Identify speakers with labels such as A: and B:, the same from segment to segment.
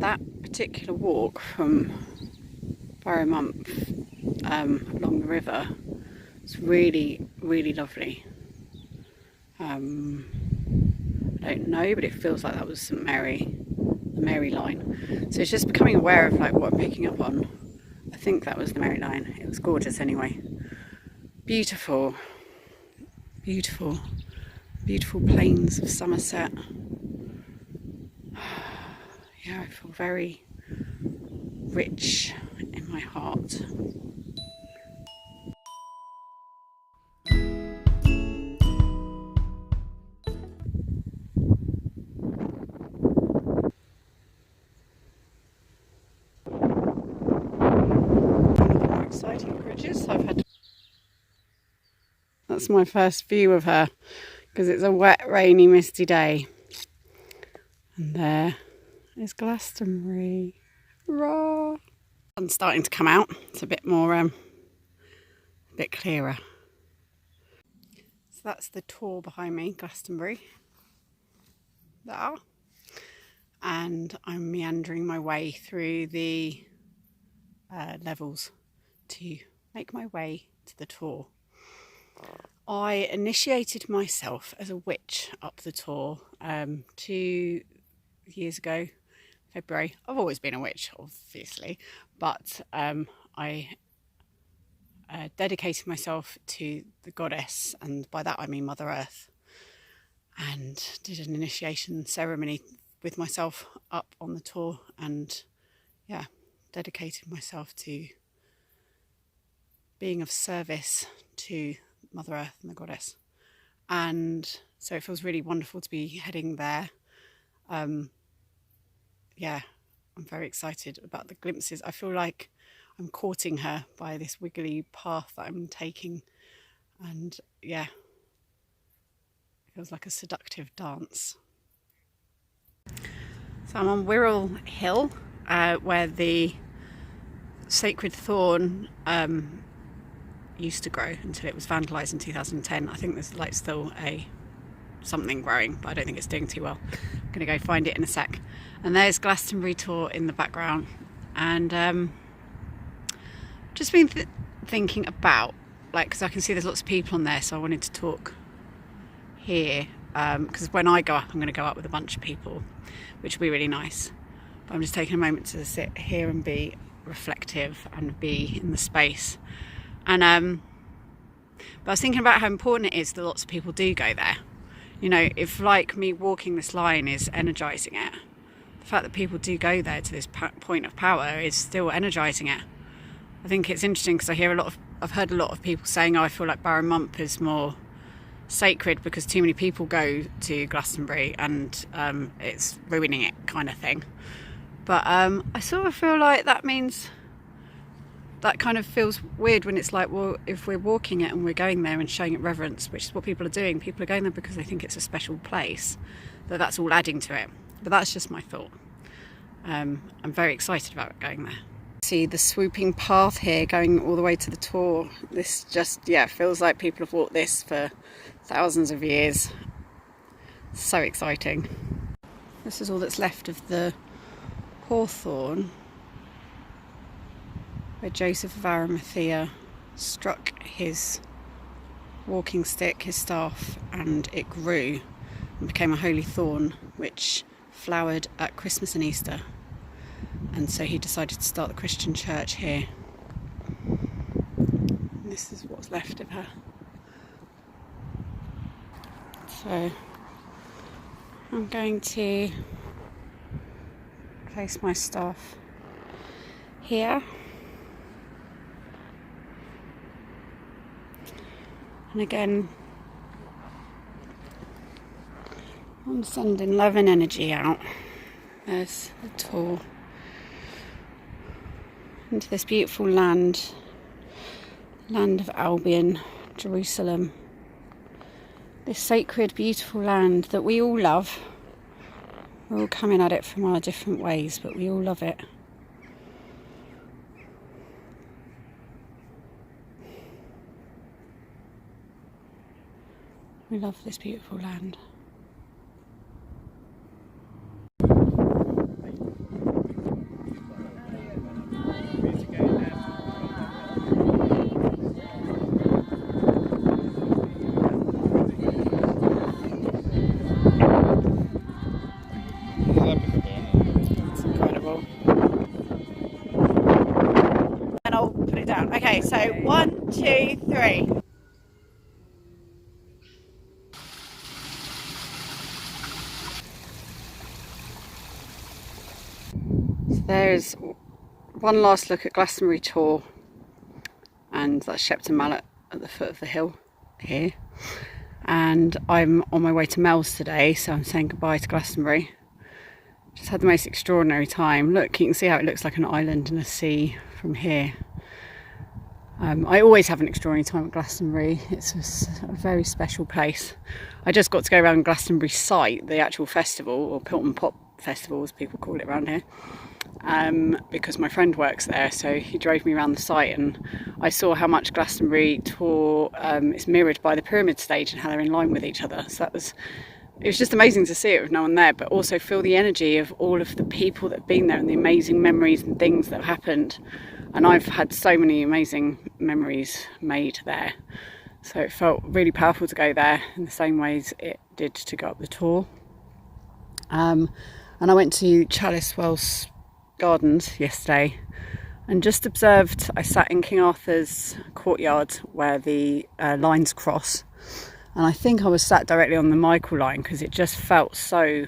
A: that particular walk from Mumma along the river was really, really lovely. I don't know, but it feels like that was St Mary, the Mary line. So it's just becoming aware of like what I'm picking up on. I think that was the Mary line. It was gorgeous anyway. Beautiful, beautiful, beautiful plains of Somerset. Yeah, I feel very rich in my heart. More exciting bridges I've had. That's my first view of her because it's a wet, rainy, misty day. And there is Glastonbury. Hurrah! Sun's starting to come out. It's a bit more, a bit clearer. So that's the tour behind me, Glastonbury. There. And I'm meandering my way through the levels to make my way to the tour. I initiated myself as a witch up the tour 2 years ago, February. I've always been a witch, obviously, but I dedicated myself to the goddess, and by that I mean Mother Earth, and did an initiation ceremony with myself up on the tour, and yeah, dedicated myself to being of service to Mother Earth and the goddess. And so it feels really wonderful to be heading there. Yeah, I'm very excited about the glimpses. I feel like I'm courting her by this wiggly path that I'm taking, and yeah, it feels like a seductive dance. So I'm on Wirral Hill, where the sacred thorn used to grow until it was vandalised in 2010. I think there's like still something growing, but I don't think it's doing too well. I'm going to go find it in a sec. And there's Glastonbury Tour in the background, and just been thinking about, like, because I can see there's lots of people on there, so I wanted to talk here, because when I go up, I'm going to go up with a bunch of people, which will be really nice. But I'm just taking a moment to sit here and be reflective and be in the space. And but I was thinking about how important it is that lots of people do go there. You know, if like me walking this line is energising it, the fact that people do go there to this point of power is still energising it. I think it's interesting because I've heard a lot of people saying, oh, I feel like Mumma is more sacred because too many people go to Glastonbury and it's ruining it, kind of thing. But I sort of feel like that means that kind of feels weird when it's like, well, if we're walking it and we're going there and showing it reverence, which is what people are doing, people are going there because they think it's a special place, that's all adding to it. But that's just my thought. I'm very excited about going there. See the swooping path here going all the way to the tour. This just, yeah, feels like people have walked this for thousands of years. So exciting. This is all that's left of the hawthorn where Joseph of Arimathea struck his walking stick, his staff, and it grew and became a holy thorn which flowered at Christmas and Easter. And so he decided to start the Christian church here. And this is what's left of her. So I'm going to place my staff here. And again, I'm sending love and energy out. There's the tour into this beautiful land of Albion, Jerusalem. This sacred, beautiful land that we all love. We're all coming at it from our different ways, but we all love it. We love this beautiful land. 3. So there's one last look at Glastonbury Tor, and that's Shepton Mallet at the foot of the hill here. And I'm on my way to Mel's today, so I'm saying goodbye to Glastonbury. Just had the most extraordinary time. Look, you can see how it looks like an island and a sea from here. I always have an extraordinary time at Glastonbury. It's a very special place. I just got to go around Glastonbury site, the actual festival, or Pilton Pop Festival as people call it around here, because my friend works there, so he drove me around the site, and I saw how much Glastonbury Tour is mirrored by the Pyramid Stage and how they're in line with each other. So it was just amazing to see it with no one there, but also feel the energy of all of the people that have been there and the amazing memories and things that have happened. And I've had so many amazing memories made there. So it felt really powerful to go there in the same ways it did to go up the tour. And I went to Chalice Wells Gardens yesterday and just observed. I sat in King Arthur's courtyard where the lines cross. And I think I was sat directly on the Michael line because it just felt so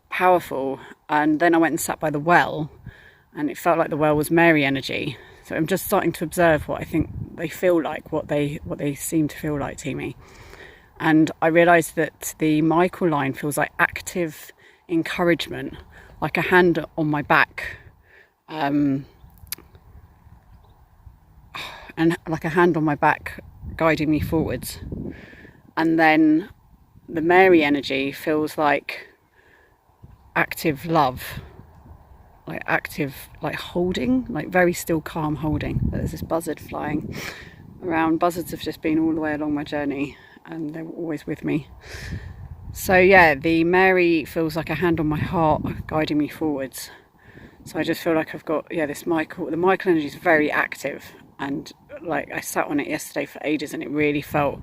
A: powerful. And then I went and sat by the well, and it felt like the well was Mary energy. So I'm just starting to observe what I think they feel like, what they seem to feel like to me. And I realised that the Michael line feels like active encouragement, like a hand on my back, and like a hand on my back guiding me forwards. And then the Mary energy feels like active love, like active, like holding, like very still, calm holding. There's this buzzard flying around. Buzzards have just been all the way along my journey, and they're always with me. So yeah, the Mary feels like a hand on my heart guiding me forwards. So I just feel like I've got, this the Michael energy is very active, and like I sat on it yesterday for ages, and it really felt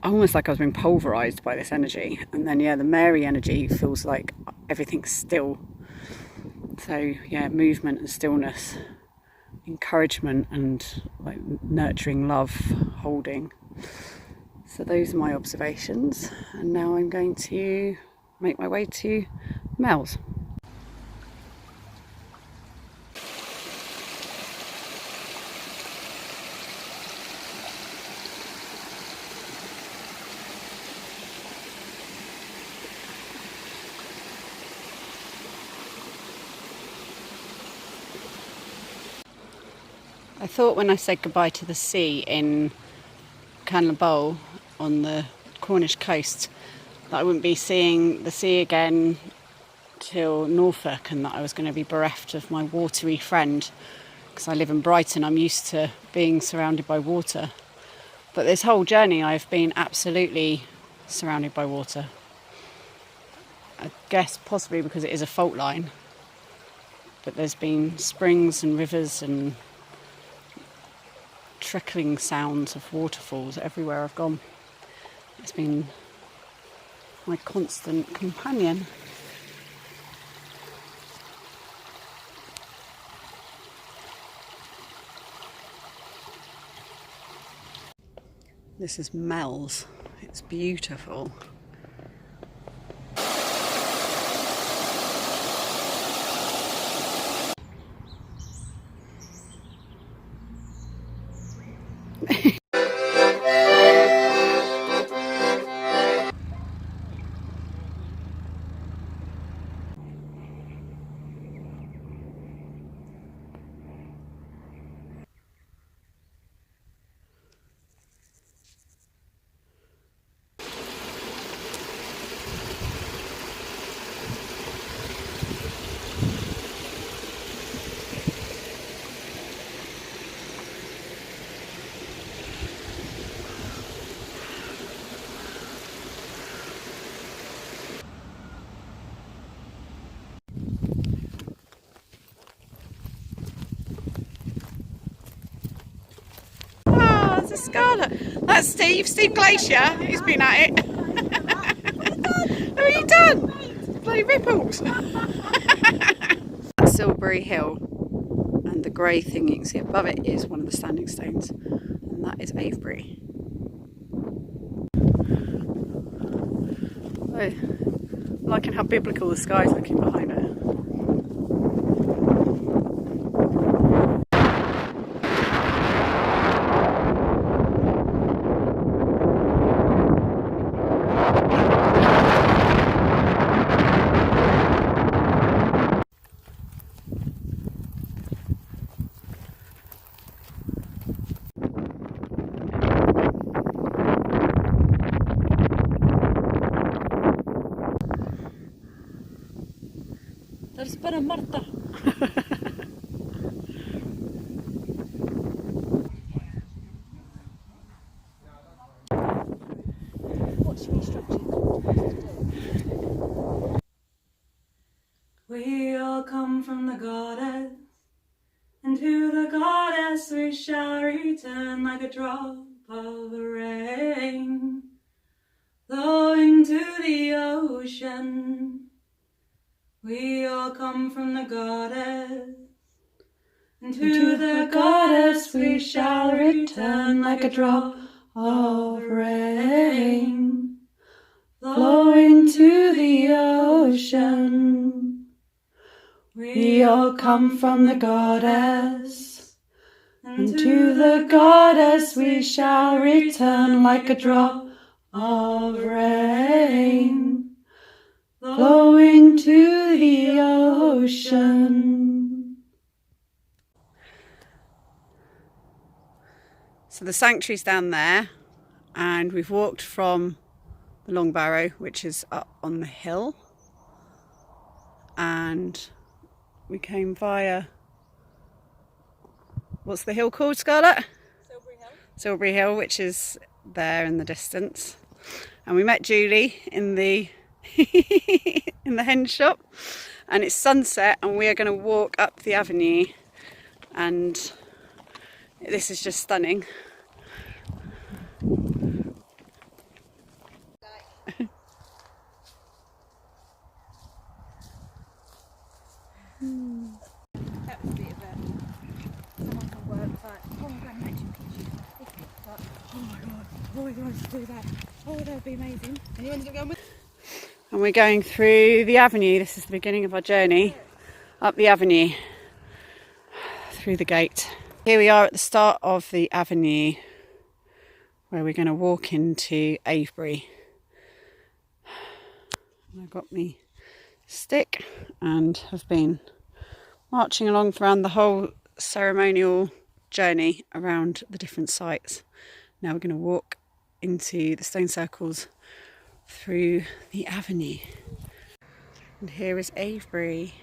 A: almost like I was being pulverized by this energy. And then the Mary energy feels like everything's still. So movement and stillness, encouragement and like nurturing love, holding. So those are my observations, and now I'm going to make my way to Mel's. I thought when I said goodbye to the sea in Canla Bowl on the Cornish coast that I wouldn't be seeing the sea again till Norfolk, and that I was going to be bereft of my watery friend, because I live in Brighton. I'm used to being surrounded by water, but this whole journey I've been absolutely surrounded by water. I guess possibly because it is a fault line, but there's been springs and rivers and trickling sounds of waterfalls everywhere I've gone. It's been my constant companion. This is Mel's. It's beautiful. Scarlet. That's Steve Glacier. He's been at it. What have you done? Bloody ripples. That's Silbury Hill, and the grey thing you can see above it is one of the standing stones, and that is Avebury. So, liking how biblical the sky's looking behind it. Espera, Marta.
B: What's restructured? We all come from the goddess, and to the goddess we shall return like a drop of rain, flowing to the ocean. We all come from the goddess, and to the goddess we shall return like a drop of rain, flowing to the ocean. We all come from the goddess, and to the goddess we shall return like a drop of rain, flowing to the ocean.
A: So the sanctuary's down there, and we've walked from the Long Barrow, which is up on the hill, and we came via, what's the hill called, Scarlett?
B: Silbury Hill.
A: Silbury Hill, which is there in the distance. And we met Julie in the in the hen shop, and it's sunset and we are going to walk up the avenue, and this is just stunning.
B: That was a bit of someone from work was like, oh, I'm going to make some pictures. Like, oh my god, to do that. Oh, that would be amazing. And you ended up going with.
A: And we're going through the avenue. This is the beginning of our journey up the avenue through the gate. Here we are at the start of the avenue where we're going to walk into Avebury. And I've got me stick and have been marching along around the whole ceremonial journey around the different sites. Now we're going to walk into the stone circles through the avenue. And here is Avebury.